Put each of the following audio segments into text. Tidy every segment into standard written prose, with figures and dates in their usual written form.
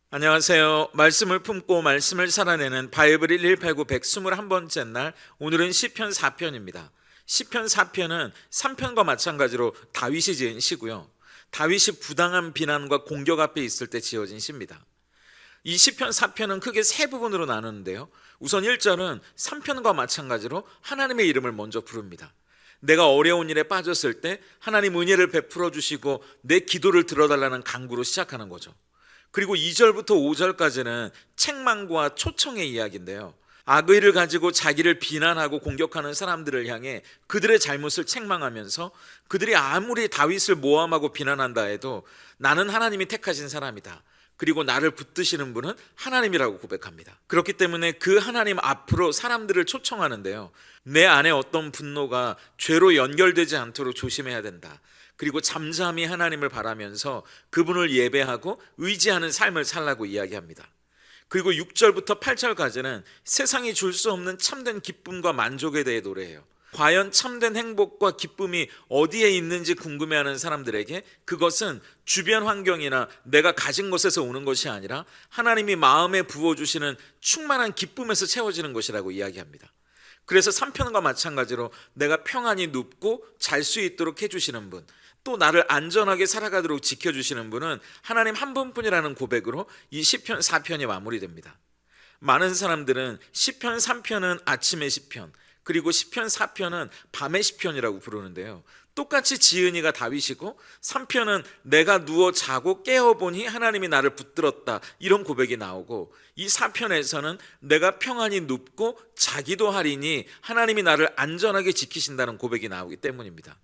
안녕하세요. 말씀을 품고 말씀을 살아내는 바이블 1189 121번째 날, 오늘은 시편 4편입니다. 시편 4편은 3편과 마찬가지로 다윗이 지은 시고요. 다윗이 부당한 비난과 공격 앞에 있을 때 지어진 시입니다. 이 시편 4편은 크게 세 부분으로 나누는데요. 우선 1절은 3편과 마찬가지로 하나님의 이름을 먼저 부릅니다. 내가 어려운 일에 빠졌을 때 하나님 은혜를 베풀어 주시고 내 기도를 들어달라는 간구로 시작하는 거죠. 그리고 2절부터 5절까지는 책망과 초청의 이야기인데요. 악의를 가지고 자기를 비난하고 공격하는 사람들을 향해 그들의 잘못을 책망하면서 그들이 아무리 다윗을 모함하고 비난한다 해도 나는 하나님이 택하신 사람이다, 그리고 나를 붙드시는 분은 하나님이라고 고백합니다. 그렇기 때문에 그 하나님 앞으로 사람들을 초청하는데요, 내 안에 어떤 분노가 죄로 연결되지 않도록 조심해야 된다, 그리고 잠잠히 하나님을 바라면서 그분을 예배하고 의지하는 삶을 살라고 이야기합니다. 그리고 6절부터 8절까지는 세상이 줄 수 없는 참된 기쁨과 만족에 대해 노래해요. 과연 참된 행복과 기쁨이 어디에 있는지 궁금해하는 사람들에게 그것은 주변 환경이나 내가 가진 것에서 오는 것이 아니라 하나님이 마음에 부어주시는 충만한 기쁨에서 채워지는 것이라고 이야기합니다. 그래서 3편과 마찬가지로 내가 평안히 눕고 잘 수 있도록 해주시는 분, 또 나를 안전하게 살아가도록 지켜주시는 분은 하나님 한 분뿐이라는 고백으로 이 시편 4편이 마무리됩니다. 많은 사람들은 시편 3편은 아침의 시편, 그리고 시편 4편은 밤의 시편이라고 부르는데요, 똑같이 지은이가 다윗이고 3편은 내가 누워 자고 깨어보니 하나님이 나를 붙들었다, 이런 고백이 나오고, 이 4편에서는 내가 평안히 눕고 자기도 하리니 하나님이 나를 안전하게 지키신다는 고백이 나오기 때문입니다.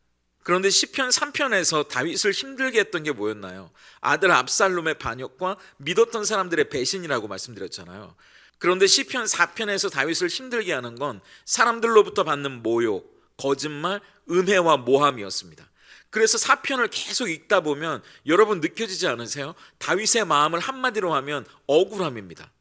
그런데 시편 3편에서 다윗을 힘들게 했던 게 뭐였나요? 아들 압살롬의 반역과 믿었던 사람들의 배신이라고 말씀드렸잖아요. 그런데 시편 4편에서 다윗을 힘들게 하는 건 사람들로부터 받는 모욕, 거짓말, 음해와 모함이었습니다. 그래서 4편을 계속 읽다 보면 여러분 느껴지지 않으세요? 다윗의 마음을 한마디로 하면 억울함입니다.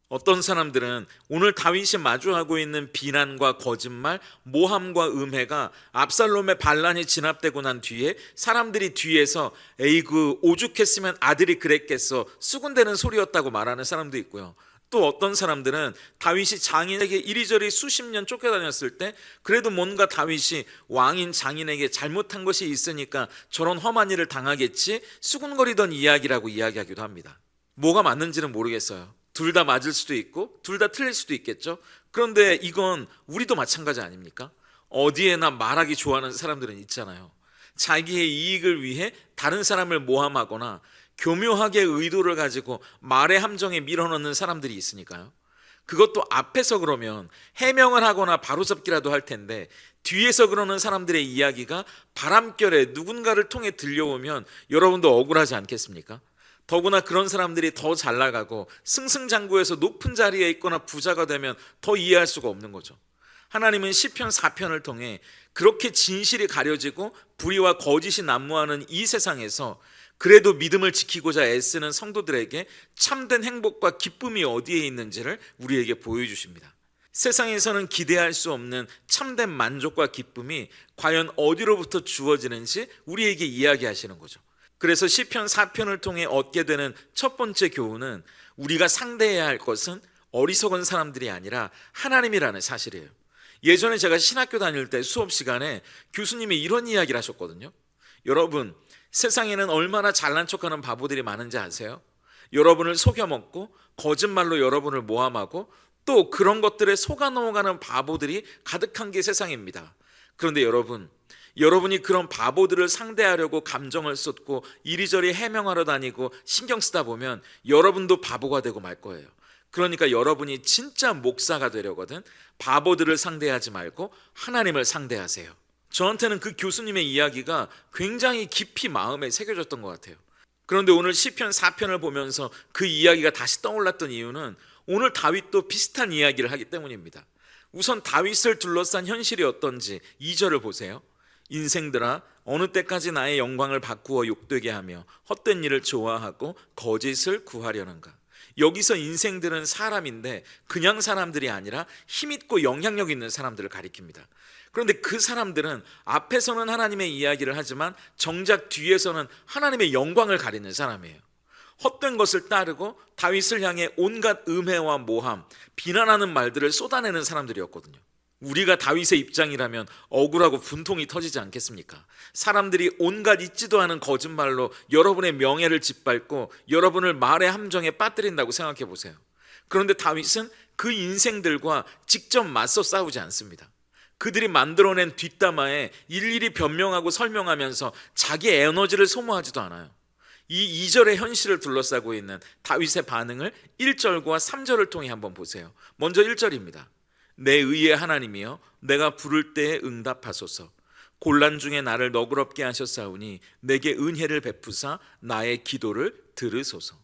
어떤 사람들은 오늘 다윗이 마주하고 있는 비난과 거짓말, 모함과 음해가 압살롬의 반란이 진압되고 난 뒤에 사람들이 뒤에서 에이그 오죽했으면 아들이 그랬겠어, 수군대는 소리였다고 말하는 사람도 있고요. 또 어떤 사람들은 다윗이 장인에게 이리저리 수십 년 쫓겨다녔을 때 그래도 뭔가 다윗이 왕인 장인에게 잘못한 것이 있으니까 저런 험한 일을 당하겠지, 수군거리던 이야기라고 이야기하기도 합니다. 뭐가 맞는지는 모르겠어요. 둘 다 맞을 수도 있고 둘 다 틀릴 수도 있겠죠. 그런데 이건 우리도 마찬가지 아닙니까? 어디에나 말하기 좋아하는 사람들은 있잖아요. 자기의 이익을 위해 다른 사람을 모함하거나 교묘하게 의도를 가지고 말의 함정에 밀어넣는 사람들이 있으니까요. 그것도 앞에서 그러면 해명을 하거나 바로잡기라도 할 텐데 뒤에서 그러는 사람들의 이야기가 바람결에 누군가를 통해 들려오면 여러분도 억울하지 않겠습니까? 더구나 그런 사람들이 더 잘 나가고 승승장구해서 높은 자리에 있거나 부자가 되면 더 이해할 수가 없는 거죠. 하나님은 시편 4편을 통해 그렇게 진실이 가려지고 불의와 거짓이 난무하는 이 세상에서 그래도 믿음을 지키고자 애쓰는 성도들에게 참된 행복과 기쁨이 어디에 있는지를 우리에게 보여주십니다. 세상에서는 기대할 수 없는 참된 만족과 기쁨이 과연 어디로부터 주어지는지 우리에게 이야기하시는 거죠. 그래서 시편 4편을 통해 얻게 되는 첫 번째 교훈은 우리가 상대해야 할 것은 어리석은 사람들이 아니라 하나님이라는 사실이에요. 예전에 제가 신학교 다닐 때 수업 시간에 교수님이 이런 이야기를 하셨거든요. 여러분, 세상에는 얼마나 잘난 척하는 바보들이 많은지 아세요? 여러분을 속여먹고 거짓말로 여러분을 모함하고 또 그런 것들에 속아 넘어가는 바보들이 가득한 게 세상입니다. 그런데 여러분이 그런 바보들을 상대하려고 감정을 쏟고 이리저리 해명하러 다니고 신경 쓰다 보면 여러분도 바보가 되고 말 거예요. 그러니까 여러분이 진짜 목사가 되려거든 바보들을 상대하지 말고 하나님을 상대하세요. 저한테는 그 교수님의 이야기가 굉장히 깊이 마음에 새겨졌던 것 같아요. 그런데 오늘 시편 4편을 보면서 그 이야기가 다시 떠올랐던 이유는 오늘 다윗도 비슷한 이야기를 하기 때문입니다. 우선 다윗을 둘러싼 현실이 어떤지 2절을 보세요. 인생들아, 어느 때까지 나의 영광을 바꾸어 욕되게 하며 헛된 일을 좋아하고 거짓을 구하려는가. 여기서 인생들은 사람인데 그냥 사람들이 아니라 힘있고 영향력 있는 사람들을 가리킵니다. 그런데 그 사람들은 앞에서는 하나님의 이야기를 하지만 정작 뒤에서는 하나님의 영광을 가리는 사람이에요. 헛된 것을 따르고 다윗을 향해 온갖 음해와 모함, 비난하는 말들을 쏟아내는 사람들이었거든요. 우리가 다윗의 입장이라면 억울하고 분통이 터지지 않겠습니까? 사람들이 온갖 있지도 않은 거짓말로 여러분의 명예를 짓밟고 여러분을 말의 함정에 빠뜨린다고 생각해 보세요. 그런데 다윗은 그 인생들과 직접 맞서 싸우지 않습니다. 그들이 만들어낸 뒷담화에 일일이 변명하고 설명하면서 자기 에너지를 소모하지도 않아요. 이 2절의 현실을 둘러싸고 있는 다윗의 반응을 1절과 3절을 통해 한번 보세요. 먼저 1절입니다. 내 의의 하나님이여 내가 부를 때에 응답하소서. 곤란 중에 나를 너그럽게 하셨사오니 내게 은혜를 베푸사 나의 기도를 들으소서.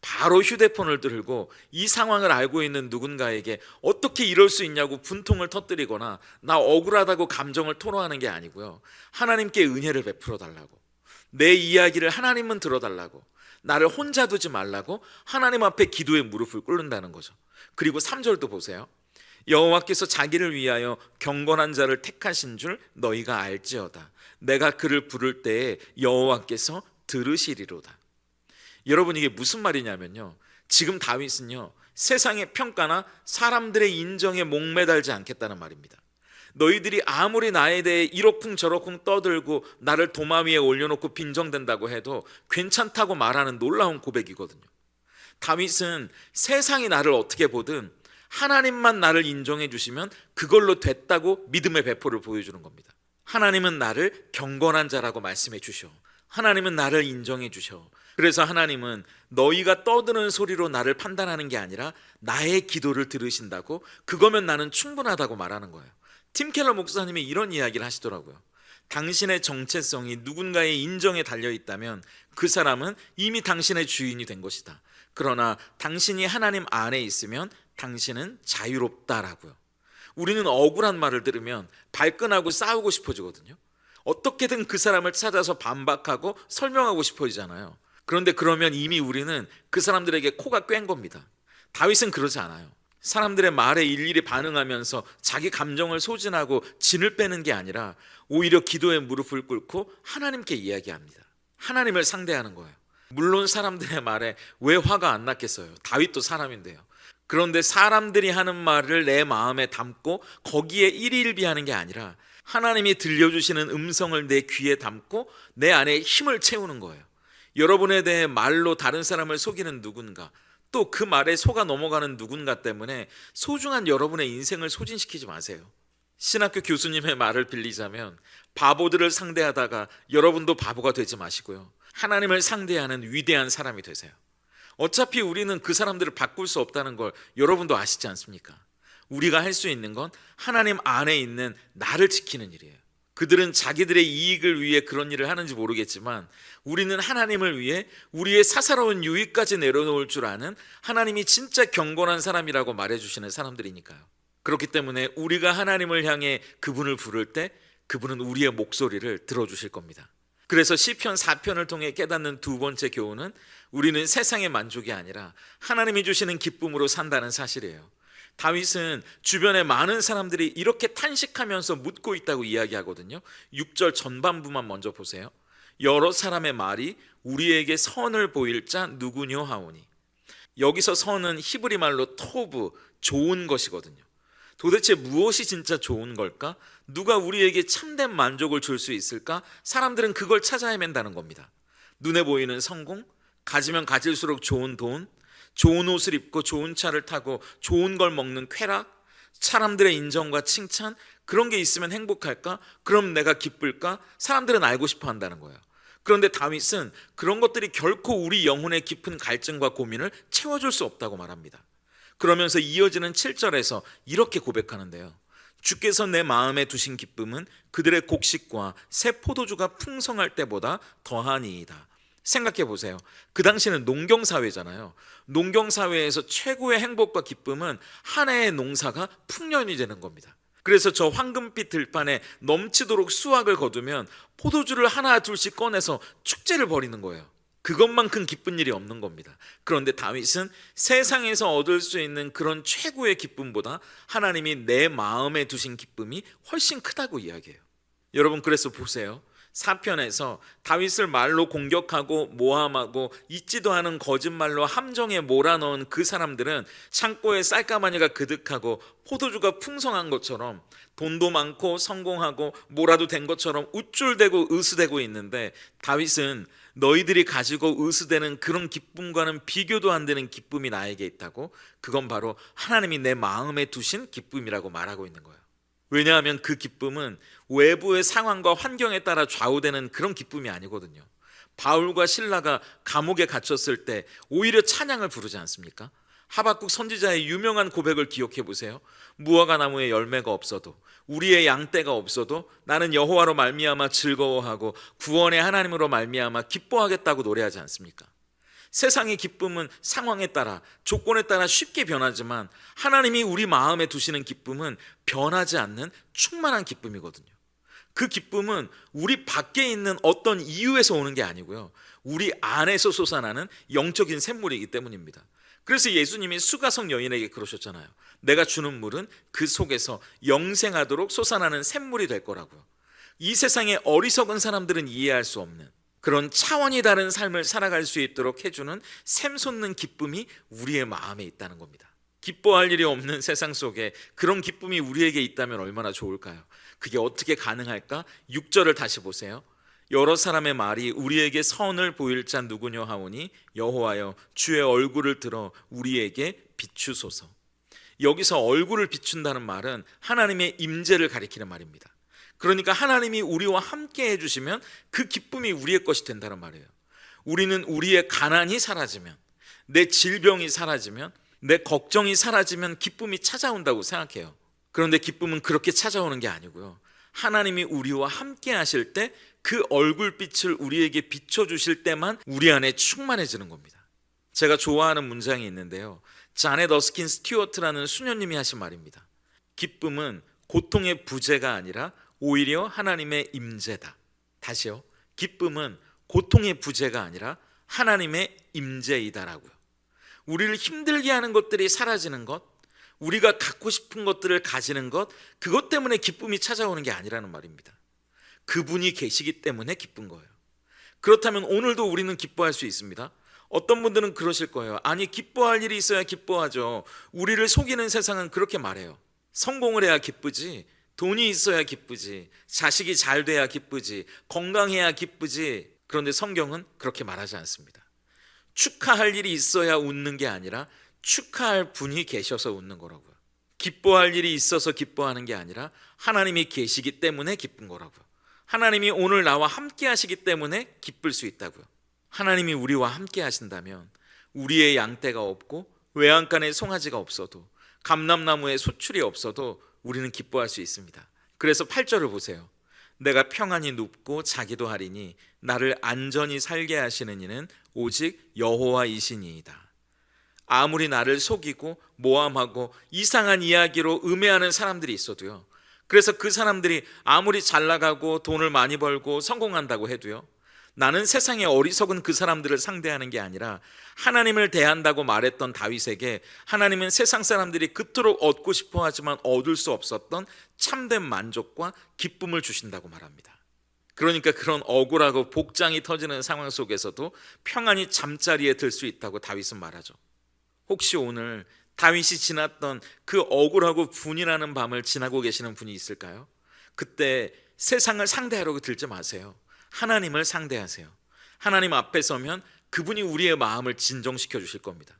바로 휴대폰을 들고 이 상황을 알고 있는 누군가에게 어떻게 이럴 수 있냐고 분통을 터뜨리거나 나 억울하다고 감정을 토로하는 게 아니고요, 하나님께 은혜를 베풀어 달라고, 내 이야기를 하나님은 들어달라고, 나를 혼자 두지 말라고 하나님 앞에 기도의 무릎을 꿇는다는 거죠. 그리고 3절도 보세요. 여호와께서 자기를 위하여 경건한 자를 택하신 줄 너희가 알지어다. 내가 그를 부를 때에 여호와께서 들으시리로다. 여러분, 이게 무슨 말이냐면요, 지금 다윗은요 세상의 평가나 사람들의 인정에 목매달지 않겠다는 말입니다. 너희들이 아무리 나에 대해 이러쿵저러쿵 떠들고 나를 도마 위에 올려놓고 빈정댄다고 해도 괜찮다고 말하는 놀라운 고백이거든요. 다윗은 세상이 나를 어떻게 보든 하나님만 나를 인정해 주시면 그걸로 됐다고 믿음의 배포를 보여주는 겁니다. 하나님은 나를 경건한 자라고 말씀해 주셔. 하나님은 나를 인정해 주셔. 그래서 하나님은 너희가 떠드는 소리로 나를 판단하는 게 아니라 나의 기도를 들으신다고, 그거면 나는 충분하다고 말하는 거예요. 팀 켈러 목사님이 이런 이야기를 하시더라고요. 당신의 정체성이 누군가의 인정에 달려있다면 그 사람은 이미 당신의 주인이 된 것이다. 그러나 당신이 하나님 안에 있으면 당신은 자유롭다라고요. 우리는 억울한 말을 들으면 발끈하고 싸우고 싶어지거든요. 어떻게든 그 사람을 찾아서 반박하고 설명하고 싶어지잖아요. 그런데 그러면 이미 우리는 그 사람들에게 코가 꽹 겁니다. 다윗은 그러지 않아요. 사람들의 말에 일일이 반응하면서 자기 감정을 소진하고 진을 빼는 게 아니라 오히려 기도의 무릎을 꿇고 하나님께 이야기합니다. 하나님을 상대하는 거예요. 물론 사람들의 말에 왜 화가 안 났겠어요? 다윗도 사람인데요. 그런데 사람들이 하는 말을 내 마음에 담고 거기에 일희일비하는 게 아니라 하나님이 들려주시는 음성을 내 귀에 담고 내 안에 힘을 채우는 거예요. 여러분에 대해 말로 다른 사람을 속이는 누군가, 또 그 말에 속아 넘어가는 누군가 때문에 소중한 여러분의 인생을 소진시키지 마세요. 신학교 교수님의 말을 빌리자면 바보들을 상대하다가 여러분도 바보가 되지 마시고요, 하나님을 상대하는 위대한 사람이 되세요. 어차피 우리는 그 사람들을 바꿀 수 없다는 걸 여러분도 아시지 않습니까? 우리가 할 수 있는 건 하나님 안에 있는 나를 지키는 일이에요. 그들은 자기들의 이익을 위해 그런 일을 하는지 모르겠지만 우리는 하나님을 위해 우리의 사사로운 유익까지 내려놓을 줄 아는 하나님이 진짜 경건한 사람이라고 말해주시는 사람들이니까요. 그렇기 때문에 우리가 하나님을 향해 그분을 부를 때 그분은 우리의 목소리를 들어주실 겁니다. 그래서 시편 4편을 통해 깨닫는 두 번째 교훈은 우리는 세상의 만족이 아니라 하나님이 주시는 기쁨으로 산다는 사실이에요. 다윗은 주변에 많은 사람들이 이렇게 탄식하면서 묻고 있다고 이야기하거든요. 6절 전반부만 먼저 보세요. 여러 사람의 말이 우리에게 선을 보일 자 누구뇨 하오니. 여기서 선은 히브리 말로 토브, 좋은 것이거든요. 도대체 무엇이 진짜 좋은 걸까? 누가 우리에게 참된 만족을 줄 수 있을까? 사람들은 그걸 찾아 헤맨다는 겁니다. 눈에 보이는 성공, 가지면 가질수록 좋은 돈, 좋은 옷을 입고 좋은 차를 타고 좋은 걸 먹는 쾌락, 사람들의 인정과 칭찬, 그런 게 있으면 행복할까? 그럼 내가 기쁠까? 사람들은 알고 싶어 한다는 거예요. 그런데 다윗은 그런 것들이 결코 우리 영혼의 깊은 갈증과 고민을 채워줄 수 없다고 말합니다. 그러면서 이어지는 7절에서 이렇게 고백하는데요. 주께서 내 마음에 두신 기쁨은 그들의 곡식과 새 포도주가 풍성할 때보다 더하니이다. 생각해 보세요. 그 당시는 농경사회잖아요. 농경사회에서 최고의 행복과 기쁨은 한 해의 농사가 풍년이 되는 겁니다. 그래서 저 황금빛 들판에 넘치도록 수확을 거두면 포도주를 하나 둘씩 꺼내서 축제를 벌이는 거예요. 그것만큼 기쁜 일이 없는 겁니다. 그런데 다윗은 세상에서 얻을 수 있는 그런 최고의 기쁨보다 하나님이 내 마음에 두신 기쁨이 훨씬 크다고 이야기해요. 여러분, 그래서 보세요. 4편에서 다윗을 말로 공격하고 모함하고 있지도 않은 거짓말로 함정에 몰아넣은 그 사람들은 창고에 쌀가마니가 그득하고 포도주가 풍성한 것처럼 돈도 많고 성공하고 뭐라도 된 것처럼 우쭐대고 으스대고 있는데, 다윗은 너희들이 가지고 으스대는 그런 기쁨과는 비교도 안 되는 기쁨이 나에게 있다고, 그건 바로 하나님이 내 마음에 두신 기쁨이라고 말하고 있는 거예요. 왜냐하면 그 기쁨은 외부의 상황과 환경에 따라 좌우되는 그런 기쁨이 아니거든요. 바울과 실라가 감옥에 갇혔을 때 오히려 찬양을 부르지 않습니까? 하박국 선지자의 유명한 고백을 기억해 보세요. 무화과 나무에 열매가 없어도, 우리의 양떼가 없어도 나는 여호와로 말미암아 즐거워하고 구원의 하나님으로 말미암아 기뻐하겠다고 노래하지 않습니까? 세상의 기쁨은 상황에 따라, 조건에 따라 쉽게 변하지만 하나님이 우리 마음에 두시는 기쁨은 변하지 않는 충만한 기쁨이거든요. 그 기쁨은 우리 밖에 있는 어떤 이유에서 오는 게 아니고요, 우리 안에서 솟아나는 영적인 샘물이기 때문입니다. 그래서 예수님이 수가성 여인에게 그러셨잖아요. 내가 주는 물은 그 속에서 영생하도록 솟아나는 샘물이 될 거라고요. 이 세상의 어리석은 사람들은 이해할 수 없는 그런 차원이 다른 삶을 살아갈 수 있도록 해주는 샘솟는 기쁨이 우리의 마음에 있다는 겁니다. 기뻐할 일이 없는 세상 속에 그런 기쁨이 우리에게 있다면 얼마나 좋을까요? 그게 어떻게 가능할까? 6절을 다시 보세요. 여러 사람의 말이 우리에게 선을 보일 자 누구냐 하오니 여호와여 주의 얼굴을 들어 우리에게 비추소서. 여기서 얼굴을 비춘다는 말은 하나님의 임재를 가리키는 말입니다. 그러니까 하나님이 우리와 함께 해주시면 그 기쁨이 우리의 것이 된다는 말이에요. 우리는 우리의 가난이 사라지면, 내 질병이 사라지면, 내 걱정이 사라지면 기쁨이 찾아온다고 생각해요. 그런데 기쁨은 그렇게 찾아오는 게 아니고요, 하나님이 우리와 함께 하실 때 그 얼굴빛을 우리에게 비춰주실 때만 우리 안에 충만해지는 겁니다. 제가 좋아하는 문장이 있는데요, 자넷 어스킨 스튜어트라는 수녀님이 하신 말입니다. 기쁨은 고통의 부재가 아니라 오히려 하나님의 임재다. 다시요, 기쁨은 고통의 부재가 아니라 하나님의 임재이다라고요. 우리를 힘들게 하는 것들이 사라지는 것, 우리가 갖고 싶은 것들을 가지는 것, 그것 때문에 기쁨이 찾아오는 게 아니라는 말입니다. 그분이 계시기 때문에 기쁜 거예요. 그렇다면 오늘도 우리는 기뻐할 수 있습니다. 어떤 분들은 그러실 거예요. 아니, 기뻐할 일이 있어야 기뻐하죠. 우리를 속이는 세상은 그렇게 말해요. 성공을 해야 기쁘지, 돈이 있어야 기쁘지, 자식이 잘 돼야 기쁘지, 건강해야 기쁘지. 그런데 성경은 그렇게 말하지 않습니다. 축하할 일이 있어야 웃는 게 아니라 축하할 분이 계셔서 웃는 거라고요. 기뻐할 일이 있어서 기뻐하는 게 아니라 하나님이 계시기 때문에 기쁜 거라고요. 하나님이 오늘 나와 함께 하시기 때문에 기쁠 수 있다고요. 하나님이 우리와 함께 하신다면 우리의 양떼가 없고 외양간에 송아지가 없어도 감람나무에 소출이 없어도 우리는 기뻐할 수 있습니다. 그래서 8절을 보세요. 내가 평안히 눕고 자기도 하리니 나를 안전히 살게 하시는 이는 오직 여호와이시니이다. 아무리 나를 속이고 모함하고 이상한 이야기로 음해하는 사람들이 있어도요, 그래서 그 사람들이 아무리 잘 나가고 돈을 많이 벌고 성공한다고 해도요, 나는 세상의 어리석은 그 사람들을 상대하는 게 아니라 하나님을 대한다고 말했던 다윗에게 하나님은 세상 사람들이 그토록 얻고 싶어 하지만 얻을 수 없었던 참된 만족과 기쁨을 주신다고 말합니다. 그러니까 그런 억울하고 복장이 터지는 상황 속에서도 평안히 잠자리에 들 수 있다고 다윗은 말하죠. 혹시 오늘 다윗이 지났던 그 억울하고 분이라는 밤을 지나고 계시는 분이 있을까요? 그때 세상을 상대하려고 들지 마세요. 하나님을 상대하세요. 하나님 앞에 서면 그분이 우리의 마음을 진정시켜 주실 겁니다.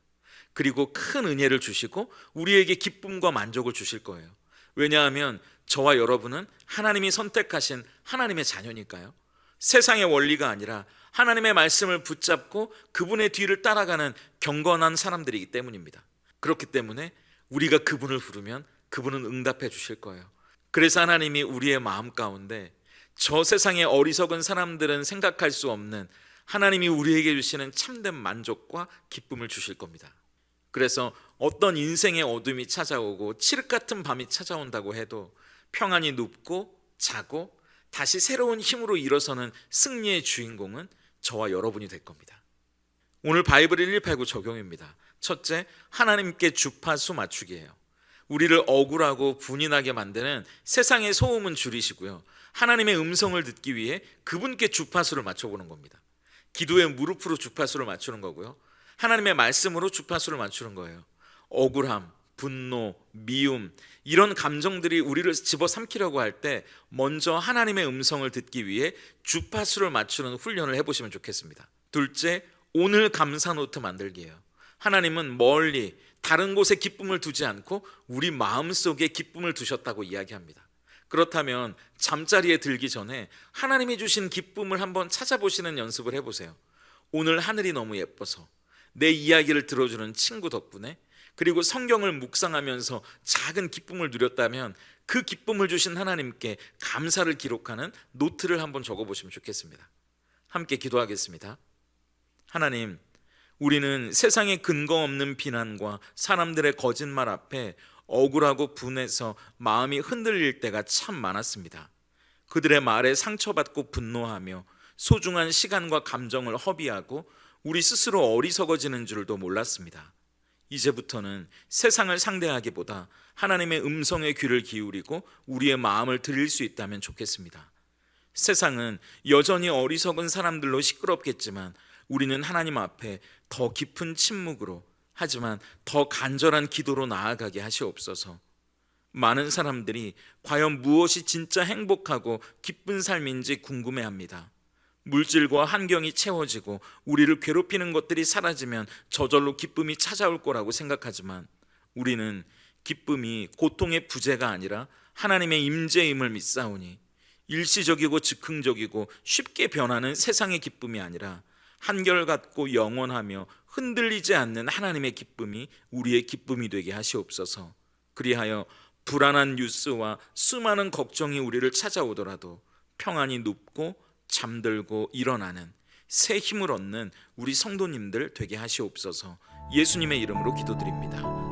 그리고 큰 은혜를 주시고 우리에게 기쁨과 만족을 주실 거예요. 왜냐하면 저와 여러분은 하나님이 선택하신 하나님의 자녀니까요. 세상의 원리가 아니라 하나님의 말씀을 붙잡고 그분의 뒤를 따라가는 경건한 사람들이기 때문입니다. 그렇기 때문에 우리가 그분을 부르면 그분은 응답해 주실 거예요. 그래서 하나님이 우리의 마음 가운데 저 세상의 어리석은 사람들은 생각할 수 없는 하나님이 우리에게 주시는 참된 만족과 기쁨을 주실 겁니다. 그래서 어떤 인생의 어둠이 찾아오고 칠흑 같은 밤이 찾아온다고 해도 평안히 눕고 자고 다시 새로운 힘으로 일어서는 승리의 주인공은 저와 여러분이 될 겁니다. 오늘 바이블 1189 적용입니다. 첫째, 하나님께 주파수 맞추기예요. 우리를 억울하고 분이 나게 만드는 세상의 소음은 줄이시고요, 하나님의 음성을 듣기 위해 그분께 주파수를 맞춰보는 겁니다. 기도의 무릎으로 주파수를 맞추는 거고요, 하나님의 말씀으로 주파수를 맞추는 거예요. 억울함, 분노, 미움, 이런 감정들이 우리를 집어삼키려고 할 때 먼저 하나님의 음성을 듣기 위해 주파수를 맞추는 훈련을 해보시면 좋겠습니다. 둘째, 오늘 감사 노트 만들기예요. 하나님은 멀리 다른 곳에 기쁨을 두지 않고 우리 마음속에 기쁨을 두셨다고 이야기합니다. 그렇다면 잠자리에 들기 전에 하나님이 주신 기쁨을 한번 찾아보시는 연습을 해보세요. 오늘 하늘이 너무 예뻐서, 내 이야기를 들어주는 친구 덕분에, 그리고 성경을 묵상하면서 작은 기쁨을 누렸다면 그 기쁨을 주신 하나님께 감사를 기록하는 노트를 한번 적어보시면 좋겠습니다. 함께 기도하겠습니다. 하나님, 우리는 세상의 근거 없는 비난과 사람들의 거짓말 앞에 억울하고 분해서 마음이 흔들릴 때가 참 많았습니다. 그들의 말에 상처받고 분노하며 소중한 시간과 감정을 허비하고 우리 스스로 어리석어지는 줄도 몰랐습니다. 이제부터는 세상을 상대하기보다 하나님의 음성에 귀를 기울이고 우리의 마음을 드릴 수 있다면 좋겠습니다. 세상은 여전히 어리석은 사람들로 시끄럽겠지만 우리는 하나님 앞에 더 깊은 침묵으로, 하지만 더 간절한 기도로 나아가게 하시옵소서. 많은 사람들이 과연 무엇이 진짜 행복하고 기쁜 삶인지 궁금해합니다. 물질과 환경이 채워지고 우리를 괴롭히는 것들이 사라지면 저절로 기쁨이 찾아올 거라고 생각하지만 우리는 기쁨이 고통의 부재가 아니라 하나님의 임재임을 믿사오니, 일시적이고 즉흥적이고 쉽게 변하는 세상의 기쁨이 아니라 한결같고 영원하며 흔들리지 않는 하나님의 기쁨이 우리의 기쁨이 되게 하시옵소서. 그리하여 불안한 뉴스와 수많은 걱정이 우리를 찾아오더라도 평안히 눕고 잠들고 일어나는 새 힘을 얻는 우리 성도님들 되게 하시옵소서. 예수님의 이름으로 기도드립니다.